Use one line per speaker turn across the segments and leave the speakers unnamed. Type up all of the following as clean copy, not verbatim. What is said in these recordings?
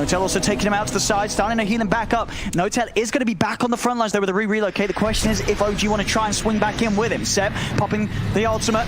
Notel also taking him out to the side, starting to heal him back up. Notel is going to be back on the front lines though with a relocate. The question is if OG want to try and swing back in with him. Seb popping the ultimate.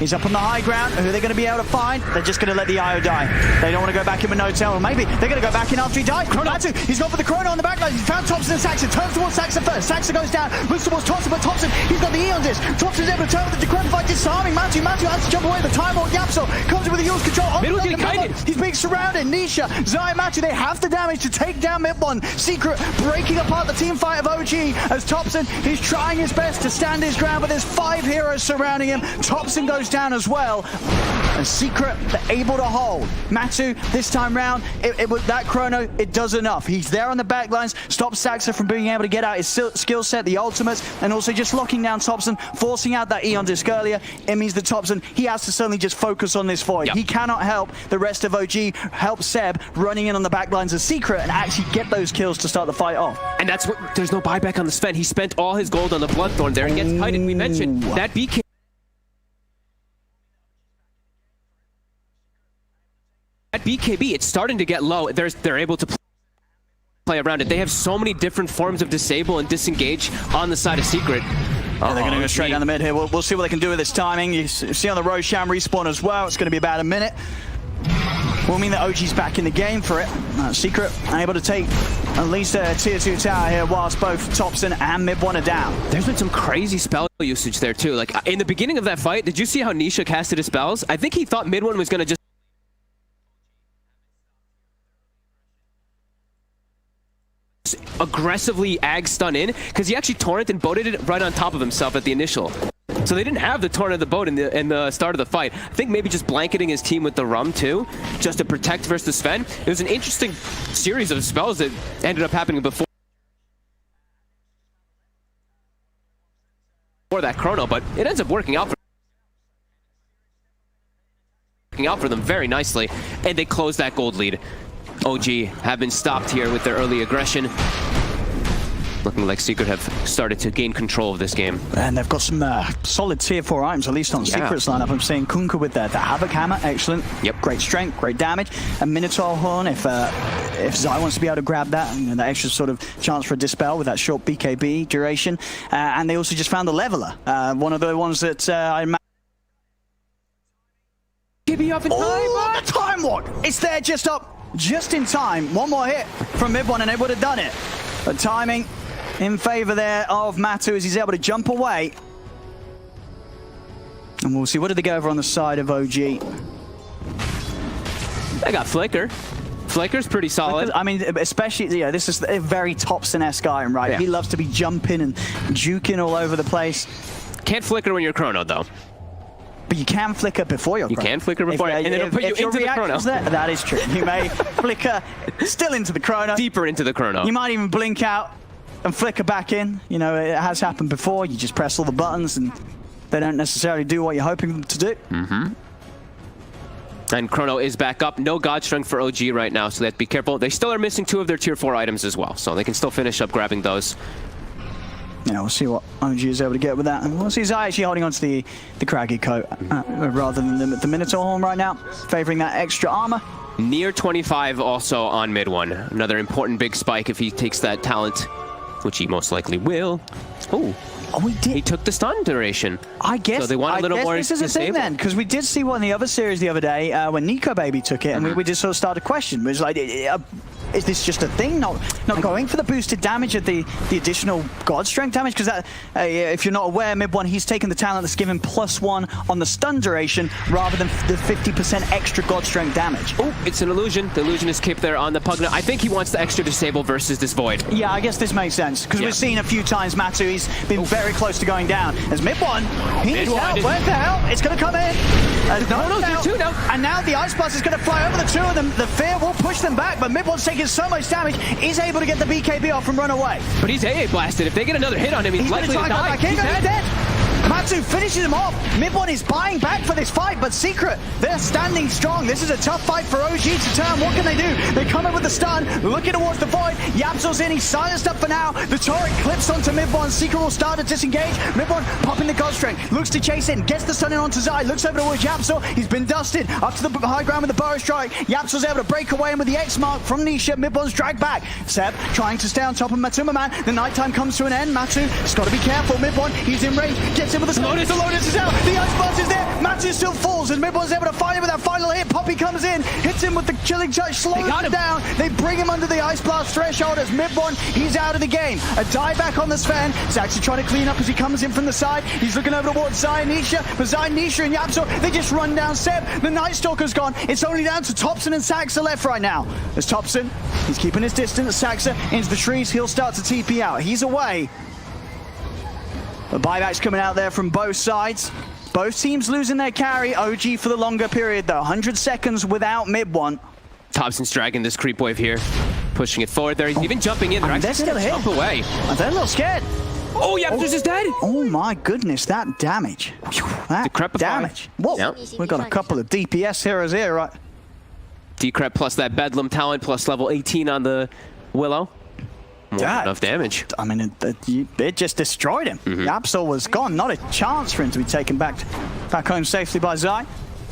He's up on the high ground. Who are they going to be able to find? They're just going to let the IO die. They don't want to go back in with Notel. Or maybe they're going to go back in after he dies. Matu, he's gone for the Chrono on the back line. He's found Thompson and Saxon. Turns towards Saxon first. Saxon goes down. Moves towards Thompson, but Thompson, he's got the Eon disc. Thompson's able to turn with the Decrepify, disarming Matu. Matu has to jump away. The Time Lord Yapso comes in with the Eul's control.
Middle getting kited.
He's being surrounded. Nisha, Zai, Matu, they have the damage to take down Mid1. Secret breaking apart the team fight of OG as Thompson, he's trying his best to stand his ground, but there's 5 heroes surrounding him. Thompson goes down as well. And Secret, they're able to hold. Matu, this time round, it was that Chrono, it does enough. He's there on the back lines, stops Saxa from being able to get out his skill set, the ultimates, and also just locking down Thompson, forcing out that Eon disc earlier. It means that Thompson, he has to suddenly just focus on this void. Yep. He cannot help the rest of OG, help Seb running in on the back lines of Secret and actually get those kills to start the fight off.
And that's what, there's no buyback on the Sven. He spent all his gold on the Bloodthorn there and gets kited. We mentioned that BKB, it's starting to get low. They're able to play around it. They have so many different forms of disable and disengage on the side of Secret.
Yeah, they're going to go straight down the mid here. We'll see what they can do with this timing. You see on the Roshan respawn as well. It's going to be about a minute. Will mean that OG's back in the game for it. Secret able to take at least a tier 2 tower here whilst both Thompson and Mid1 are down.
There's been some crazy spell usage there too. Like in the beginning of that fight, did you see how Nisha casted his spells? I think he thought Mid1 was going to just aggressively ag stun in because he actually torrent and boated it right on top of himself at the initial. So they didn't have the torrent of the boat in the start of the fight. I think maybe just blanketing his team with the rum too, just to protect versus Sven. It was an interesting series of spells that ended up happening before that Chrono, but it ends up working out for them very nicely, and they close that gold lead. OG have been stopped here with their early aggression. Looking like Secret have started to gain control of this game. And
they've got some solid tier 4 items, at least on Secret's lineup. I'm seeing Kunkka with the Havoc Hammer, excellent.
Yep.
Great strength, great damage. A Minotaur Horn, if Zai wants to be able to grab that, and that extra sort of chance for a Dispel with that short BKB duration. And they also just found the Leveler, one of the ones that I imagine.
BKB up in time.
Oh, the Time Walk! It's there just in time. One more hit from Mid1 and it would have done it. But timing in favor there of Matu as he's able to jump away. And we'll see, what did they go over on the side of OG?
They got Flicker. Flicker's pretty solid.
I mean, especially, yeah, this is a very Thompson-esque item, right? Yeah. He loves to be jumping and juking all over the place.
Can't Flicker when you're Chrono, though.
But you can flicker before your Chrono.
You can flicker before, and it'll put you into the Chrono.
That is true. You may flicker still into the Chrono.
Deeper into the Chrono.
You might even blink out and flicker back in. You know, it has happened before. You just press all the buttons and they don't necessarily do what you're hoping them to do.
And Chrono is back up. No God Strength for OG right now, so they have to be careful. They still are missing 2 of their tier 4 items as well, so they can still finish up grabbing those.
You know, we'll see what OG is able to get with that. And we'll see Zai actually holding on to the craggy coat rather than the Minotaur Horn right now, favoring that extra armor.
Near 25 also on Mid1. Another important big spike if he takes that talent, which he most likely will. Oh,
we did.
He took the stun duration.
I guess.
So they want a little more
this is a thing then, because we did see one in the other series the other day when Nico Baby took it, and we just sort of started to question. It was like, is this just a thing? Not going for the boosted damage of the additional God Strength damage? Because that, if you're not aware, Mid1, he's taken the talent that's given +1 on the stun duration rather than the 50% extra God Strength damage.
Oh, it's an illusion. The illusion is kept there on the Pugna. I think he wants the extra disable versus this void.
Yeah, I guess this makes sense, because we've seen a few times Matu, he's been very close to going down. As Mid1, he needs help. Where the hell? It's going to come in. And now the Ice Blast is going to fly over the 2 of them. The Fear will push them back, but Mid1's taking so much damage, he's able to get the BKB off and run away.
But he's AA blasted. If they get another hit on him, he's likely to die.
He's dead. Matsu finishes him off. Mid one is buying back for this fight, but Secret, they're standing strong. This is a tough fight for OG to turn. What can they do? They come in with the stun, looking towards the void. Yapsol's in, he's silenced up for now. The turret clips onto mid one. Secret will start to disengage. Mid one popping the God Strength, looks to chase in, gets the stun in onto Zai, looks over towards Yapsol. He's been dusted up to the high ground with the Burrow Strike. Yapsol's able to break away, and with the X mark from Nisha, mid one's dragged back. Seb trying to stay on top of Matuma Man. The nighttime comes to an end. Matsu has got to be careful. Mid one, he's in range, gets in with the Lotus. The Lotus is out. The Ice Blast is there. Matsu still falls, and mid one's able to find him with that final hit. Poppy comes in, hits him with the Chilling Touch, slows him down. They bring him under the Ice Blast threshold as mid one, he's out of the game. A die back on the Sven. He's actually trying to clean up as he comes in from the side. He's looking over towards Zai and Nisha, but Zai, Nisha, and Yapso, they just run down Seb. The Night Stalker's gone. It's only down to Thompson and Saxa left right now. As Thompson, he's keeping his distance. Saxa into the trees. He'll start to TP out. He's away. The buyback's coming out there from both sides. Both teams losing their carry. OG for the longer period though. 100 seconds without mid one.
Thompson's dragging this creep wave here, pushing it forward there. He's even jumping in.
They're still here.
Jump away.
They're a little scared.
Oh, Yapsos is dead.
Oh my goodness, that damage. That damage. Whoa,
yep.
We've got a couple of DPS heroes here, right?
Decrep plus that Bedlam talent plus level 18 on the Willow. Enough damage.
I mean, it just destroyed him. Yapsol was gone. Not a chance for him to be taken back home safely by Zai.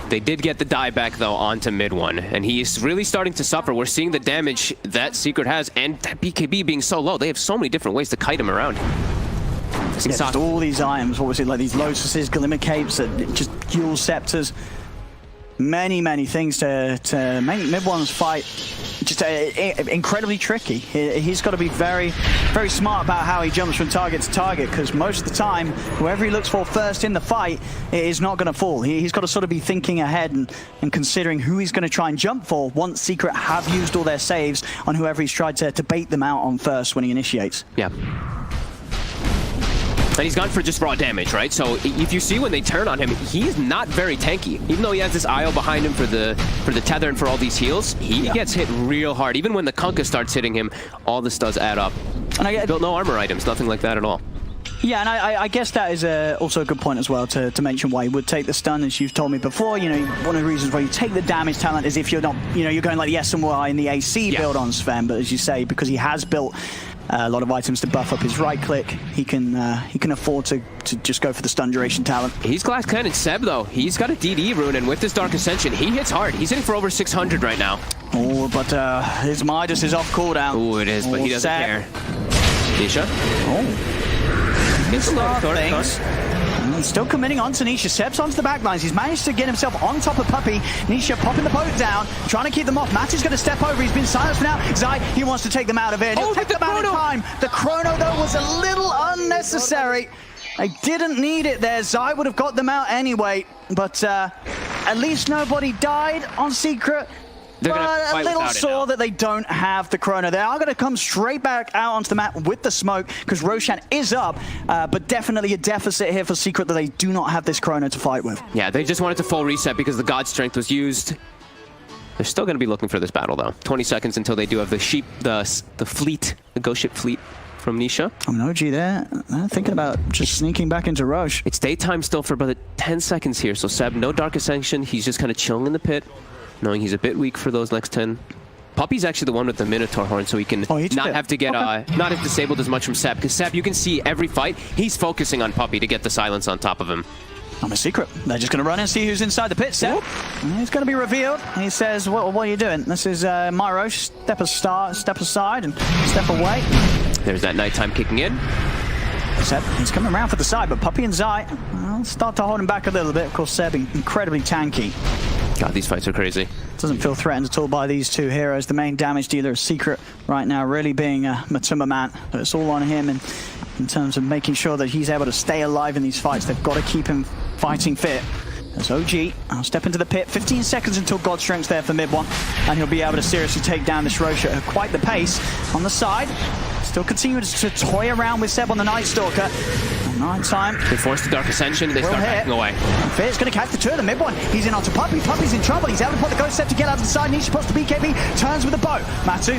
They did get the die back, though, onto mid one, and he's really starting to suffer. We're seeing the damage that Secret has, and that BKB being so low. They have so many different ways to kite him around.
Yeah, just all these items, what was it, like these Lotuses, Glimmer Capes, just dual Scepters. Many things to make mid one's fight just incredibly tricky. He's got to be very smart about how he jumps from target to target, because most of the time, whoever he looks for first in the fight is not going to fall. He's got to sort of be thinking ahead and considering who he's going to try and jump for once Secret have used all their saves on whoever he's tried to bait them out on first when he initiates.
Yeah. And he's gone for just raw damage, right? So if you see when they turn on him, he's not very tanky. Even though he has this IO behind him for the tether and for all these heals, he gets hit real hard. Even when the Kunkka starts hitting him, all this does add up. And I built no armor items, nothing like that at all.
Yeah, and I guess that is also a good point as well to mention why he would take the stun, as you've told me before. You know, one of the reasons why you take the damage talent is if you're not, you know, you're going like the SMY in the AC build on Sven, but as you say, because he has built a lot of items to buff up his right click, he can afford to just go for the stun duration talent.
He's Glass Cannon Seb though. He's got a DD rune, and with this Dark Ascension, he hits hard. He's hitting for over 600 right now.
Oh, but his Midas is off cooldown.
Oh, it is, but he doesn't care. Nisha.
Oh. He's still committing on to Nisha. Seb's onto the backlines. He's managed to get himself on top of Puppey. Nisha popping the boat down, trying to keep them off. Matt is going to step over. He's been silenced for now. Zai, he wants to take them out of it. He'll take them out in time. The chrono, though, was a little unnecessary. They didn't need it there. Zai would have got them out anyway. But at least nobody died on Secret. But a little sore that they don't have the chrono. They are going to come straight back out onto the map with the smoke, because Roshan is up, but definitely a deficit here for Secret that they do not have this chrono to fight with.
Yeah, they just wanted to full reset because the God Strength was used. They're still going to be looking for this battle, though. 20 seconds until they do have the sheep, the fleet, the ghost ship fleet from Nisha.
I mean, OG there, they're thinking about just sneaking back into Roche.
It's daytime still for about 10 seconds here, so Seb, no Dark Ascension. He's just kind of chilling in the pit, knowing he's a bit weak for those next 10. Puppey's actually the one with the Minotaur horn, so he can not have to get not have disabled as much from Seb. Because Seb, you can see every fight, he's focusing on Puppey to get the silence on top of him.
I'm a Secret. They're just going to run and see who's inside the pit. Seb, he's going to be revealed. He says, what are you doing? This is my Roche. Step aside and step away.
There's that nighttime kicking in.
Seb, he's coming around for the side, but Puppey and Zai start to hold him back a little bit. Of course, Seb, incredibly tanky.
God, these fights are crazy.
Doesn't feel threatened at all by these two heroes. The main damage dealer is Secret right now, really being Matuma Man. But it's all on him in terms of making sure that he's able to stay alive in these fights. They've got to keep him fighting fit. As OG, I'll step into the pit. 15 seconds until God Strength's there for mid one, and he'll be able to seriously take down this Roche at quite the pace. On the side, still continue to toy around with Seb on the Night Stalker. Night time.
They force the Dark Ascension, they start backing away.
Fit's going to catch the two of the mid one. He's in onto Puppey. Puppey's in trouble. He's able to put the Ghost Step to get out of the side. Nisha puts the BKB, turns with a bow. Matsu,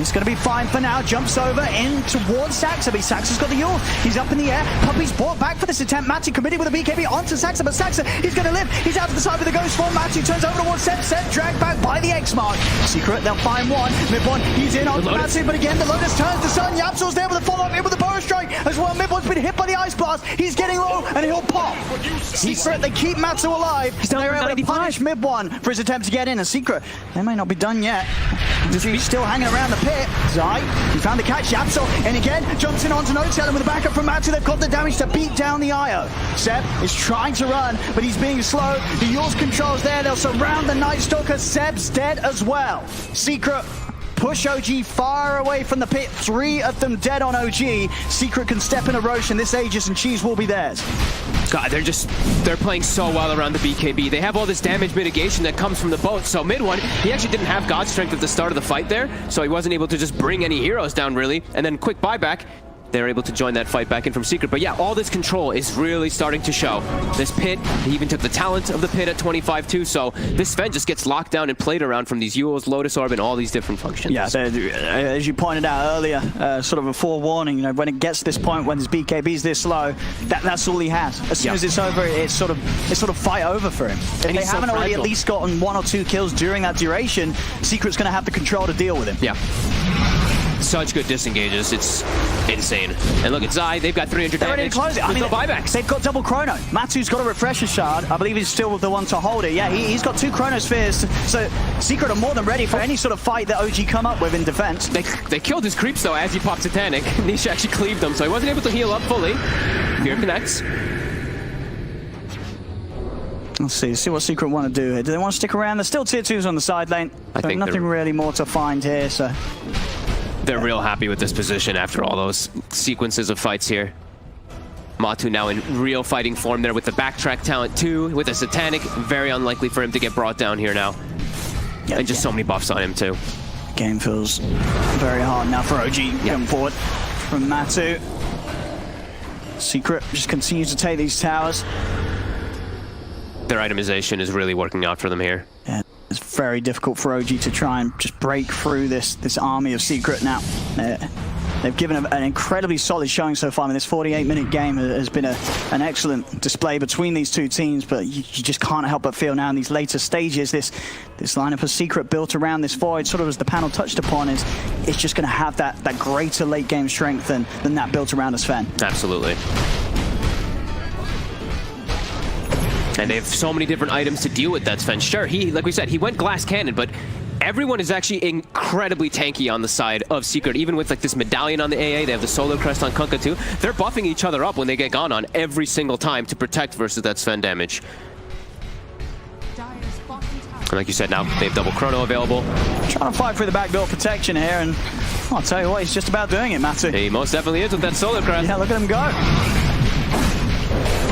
He's going to be fine for now. Jumps over in towards Saxa, but Saxa's got the Yule. He's up in the air. Puppy's brought back for this attempt. Matty committed with a BKB onto Saxa, but Saxa, he's going to live. He's out to the side with the ghost form. Matty turns over towards Seb. Seb dragged back by the X mark. Secret, they'll find one. Mid one, he's in on Matty, but again, the Lotus turns to Sun. Yapsol's there with a follow-up in with the Burrow Strike as well. Mid one's been hit by the Ice Blast. He's getting low, and he'll pop. Secret, they keep Matsu alive. They're able to punish Mid one for his attempt to get in. A Secret, they may not be done yet. He's still hanging around the pit. Zai, he found the catch. Yapsol, and again, jumps in onto No-Tail with a backup from Matsu. They've got the damage to beat down the IO. Seb is trying to run, but he's being slow. The Yule's controls there. They'll surround the Night Stalker. Seb's dead as well. Secret push OG far away from the pit. 3 of them dead on OG. Secret can step in a Roche, and this Aegis and Cheese will be theirs.
God, they're playing so well around the BKB. They have all this damage mitigation that comes from the boat. So mid one, he actually didn't have God Strength at the start of the fight there, so he wasn't able to just bring any heroes down really. And then quick buyback, they're able to join that fight back in from Secret. But yeah, all this control is really starting to show. This pit, he even took the talent of the pit at 25 too, so this Sven just gets locked down and played around from these Yules, Lotus Orb, and all these different functions.
Yeah, so, as you pointed out earlier, sort of a forewarning, you know, when it gets to this point, when his BKB's this low, that's all he has. As soon as it's over, it's sort of fight over for him. If they haven't already at least gotten 1 or 2 kills during that duration, Secret's going to have the control to deal with him.
Yeah. Such good disengages, it's insane. And look at Zai, they've got 300 damage.
They're ready to close it. I mean,
no buybacks.
They've got double chrono. Matsu's got a refresher shard. I believe he's still the one to hold it. Yeah, he's got 2 chronospheres. So Secret are more than ready for any sort of fight that OG come up with in defense.
They killed his creeps though as he popped Satanic. Nisha actually cleaved him, so he wasn't able to heal up fully. Fear connects.
Let's see what Secret want to do here. Do they want to stick around? There's still tier 2s on the side lane.
I think
nothing really more to find here, so...
They're real happy with this position after all those sequences of fights here. Matu now in real fighting form there with the backtrack talent too, with a Satanic. Very unlikely for him to get brought down here now. Yep, and just so many buffs on him too.
Game feels very hard now for OG. Coming forward from Matu. Secret just continues to take these towers.
Their itemization is really working out for them here.
Yeah. It's very difficult for OG to try and just break through this army of Secret now. They've given an incredibly solid showing so far. I mean, this 48-minute game has been an excellent display between these two teams, but you just can't help but feel now in these later stages, this lineup of Secret built around this void, sort of as the panel touched upon, it's just going to have that greater late-game strength than that built around a Sven.
Absolutely. And they have so many different items to deal with that Sven. Sure, like we said, he went glass cannon, but everyone is actually incredibly tanky on the side of Secret. Even with like this medallion on the AA, they have the Solar Crest on Kunkka too. They're buffing each other up when they get gone on every single time to protect versus that Sven damage. And like you said, now they have double chrono available.
Trying to fight through the back door protection here, and I'll tell you what, he's just about doing it, Matu.
He most definitely is with that Solar Crest.
Yeah, look at him go.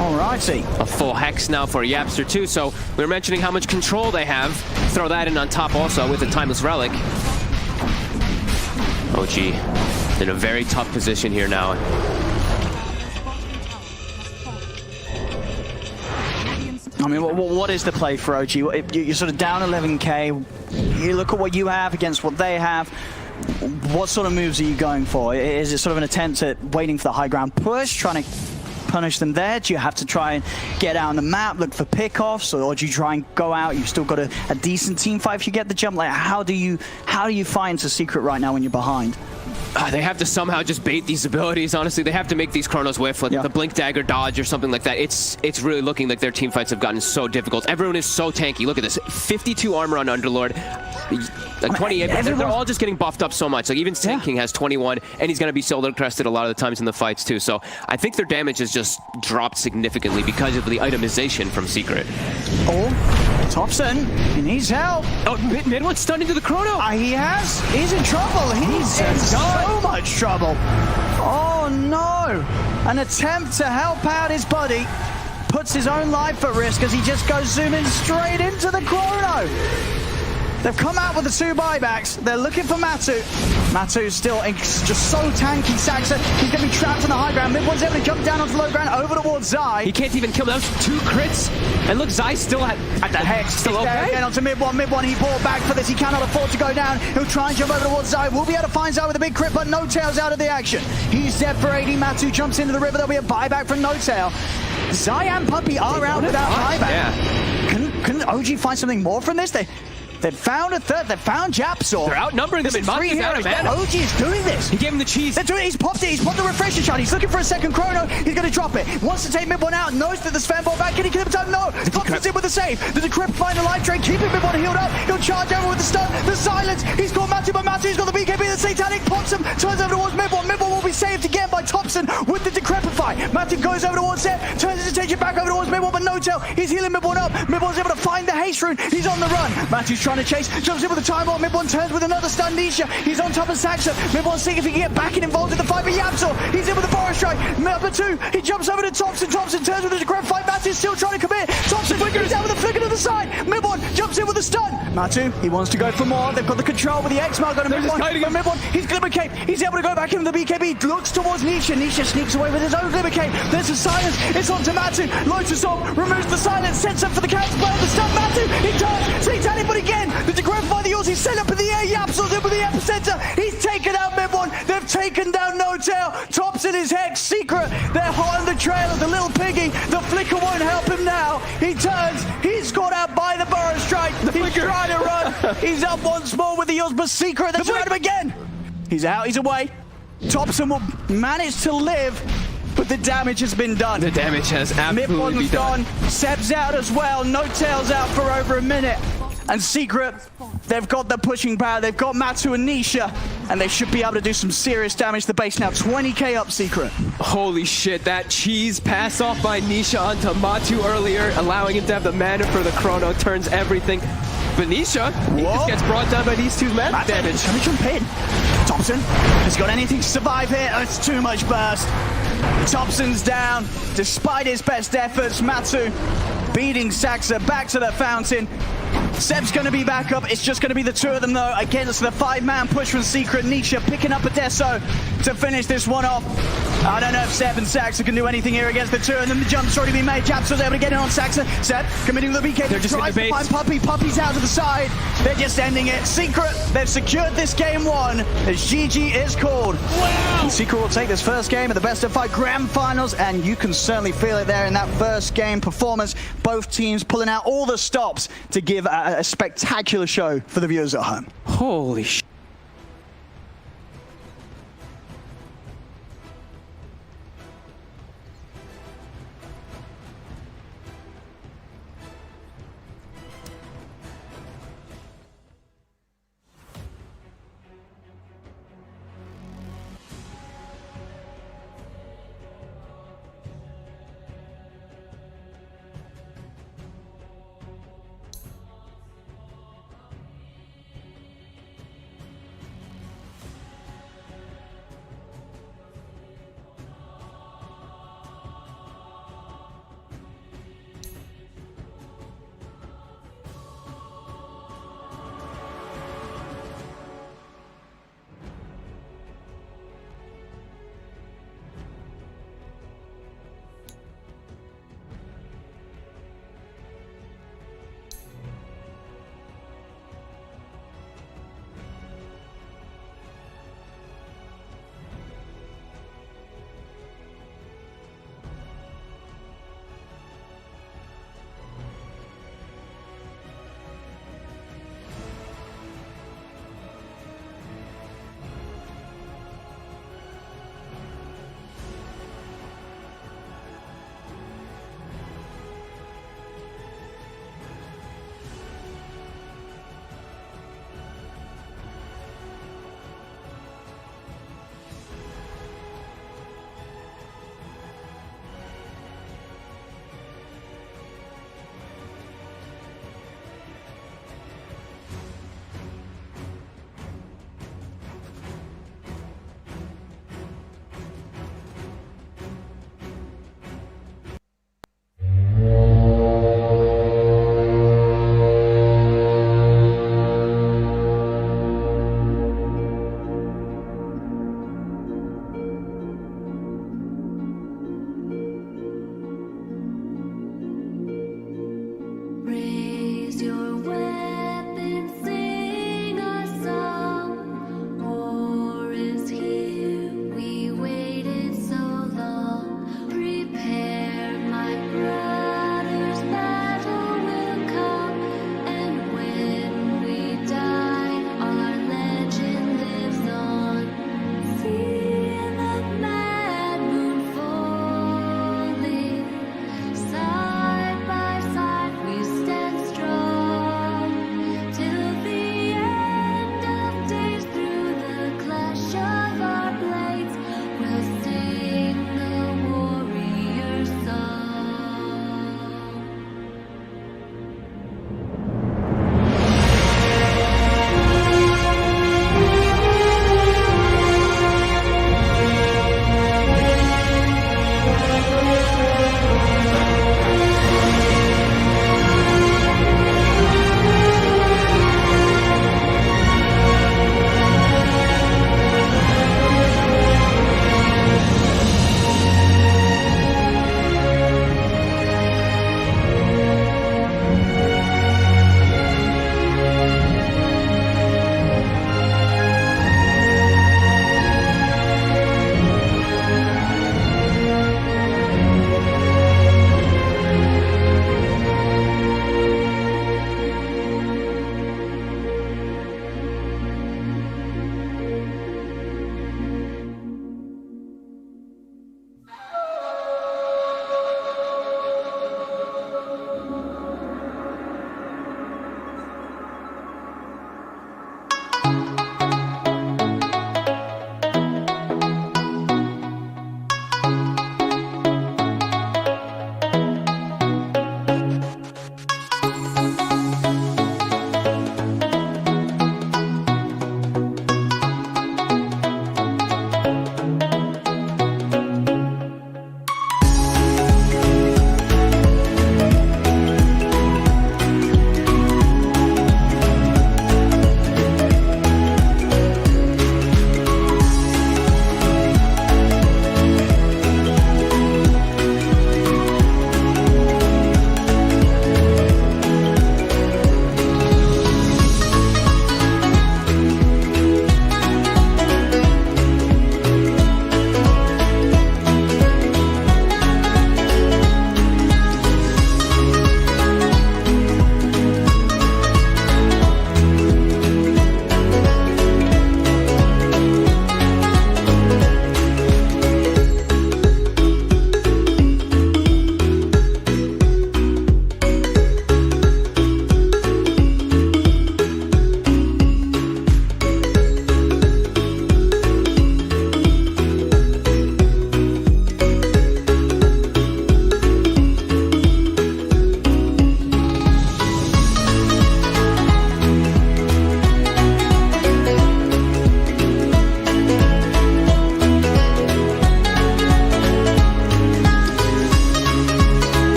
Alrighty.
A full Hex now for Yapster too, so we were mentioning how much control they have. Throw that in on top also with the Timeless Relic. OG in a very tough position here now.
I mean, what is the play for OG? You're sort of down 11k. You look at what you have against what they have. What sort of moves are you going for? Is it sort of an attempt at waiting for the high ground push, trying to punish them there? Do you have to try and get out on the map, look for pickoffs, or do you try and go out? You've still got a decent team fight if you get the jump. Like, how do you find a Secret right now when you're behind?
They have to somehow just bait these abilities, honestly. They have to make these chronos whiff, like the Blink Dagger dodge or something like that. It's really looking like their team fights have gotten so difficult. Everyone is so tanky. Look at this. 52 armor on Underlord. Like 28, they're all just getting buffed up so much. Like even Sand King has 21, and he's going to be Solar Crested a lot of the times in the fights too. So I think their damage has just dropped significantly because of the itemization from Secret.
Oh, Thompson, he needs help.
Oh, mid one's stunned into the chrono.
He has. He's in trouble. He's in so much trouble. Oh no! An attempt to help out his buddy puts his own life at risk as he just goes zooming straight into the chrono. They've come out with the 2 buybacks. They're looking for Matu. Matu's still just so tanky. Saxa, he's going to be trapped on the high ground. Mid1's able to jump down onto the low ground over towards Zai.
He can't even kill them. That was 2 crits. And look, Zai's still at the hex. Still
okay. There again onto Mid1. Mid1, he bought back for this. He cannot afford to go down. He'll try and jump over towards Zai. We'll be able to find Zai with a big crit, but No Tail's out of the action. He's dead for 80. Matu jumps into the river. There'll be a buyback from No Tail. Zai and Puppey are out without buyback.
Yeah.
Can OG find something more from this? They've found a third. They've found Japsor.
They're outnumbering them in
3 heroes. OG is doing this.
He gave him the cheese.
They're doing it. He's popped it. He's popped the refresher shot. He's looking for a second chrono. He's going to drop it. Wants to take Mid1 out. Knows that the Sven ball back. Can he kill him time? No. Thompson's in with the save. The Decrypt find the life drain. Keeping Mid1 healed up. He'll charge over with the stun. The silence. He's got Matu, but Matu's got the BKB. The Satanic pops him. Turns over towards Mid1. Mid1 will be saved again by Thompson with the Decrepify. Matu goes over towards Seth. Turns his attention back over towards Mid1, but No Tail. He's healing Mid1 up. Mid1's able to find the haste rune. He's on the run. Matu's trying to chase. Jumps in with the time bomb. Mid1 turns with another stun. Nisha. He's on top of Saxa. Mid1 seeing if he can get back and involved in the fight. But Yapsor. He's in with the forest strike. Number 2. He jumps over to Thompson. Thompson turns with the grab fight. Matu's still trying to commit. Thompson flickers out with a flicker to the side. Mid1 jumps in with a stun. Matu. He wants to go for more. They've got the control with the X mark on him. Mid1. He's Glimmer Cape. He's able to go back into the BKB. Looks towards Nisha. Nisha sneaks away with his own Glimmer Cape. There's a silence. It's on to Matu. Lotus Orb removes the silence. Sets up for the counter play of the stun. Matu. He turns. Satanic, but again. The Degrab by the Aussie. Set up in the air. Yapsor's in with the epicenter. He's taken out Mid1. They've taken down No Tail. Thompson is Hex. Secret. They're hot on the trail of the little piggy. The flicker won't help him now. He turns. He's caught out by the Burrow Strike. He's trying to run. He's up once more with the Eels, but Secret. They've surrounded him again. He's out. He's away. Thompson will manage to live, but the damage has been done.
The damage has absolutely been done.
Seb's out as well. No Tail's out for over a minute. And Secret, they've got the pushing power. They've got Matu and Nisha, and they should be able to do some serious damage to the base now. 20k up, Secret.
Holy shit, that cheese pass off by Nisha onto Matu earlier, allowing him to have the mana for the chrono, turns everything. But Nisha, he just gets brought down by these 2's mana damage.
Can he jump in? Thompson has got anything to survive here. Oh, it's too much burst. Thompson's down, despite his best efforts. Matu beating Saxa back to the fountain. Seb's going to be back up. It's just going to be the 2 of them, though, against the 5-man push from Secret. Nisha picking up a Deso to finish this one off. I don't know if Seb and Saxa can do anything here against the 2, and then the jump's already been made. Japsor's able to get in on Saxa. Seb committing the BK.
They're just
tries to find Puppey. Puppey's out to the side. They're just ending it. Secret, they've secured this game 1 as GG is called. Wow! Secret will take this first game of the best of 5 grand finals, and you can certainly feel it there in that first game performance. Both teams pulling out all the stops to give a spectacular show for the viewers at home.
Holy shit.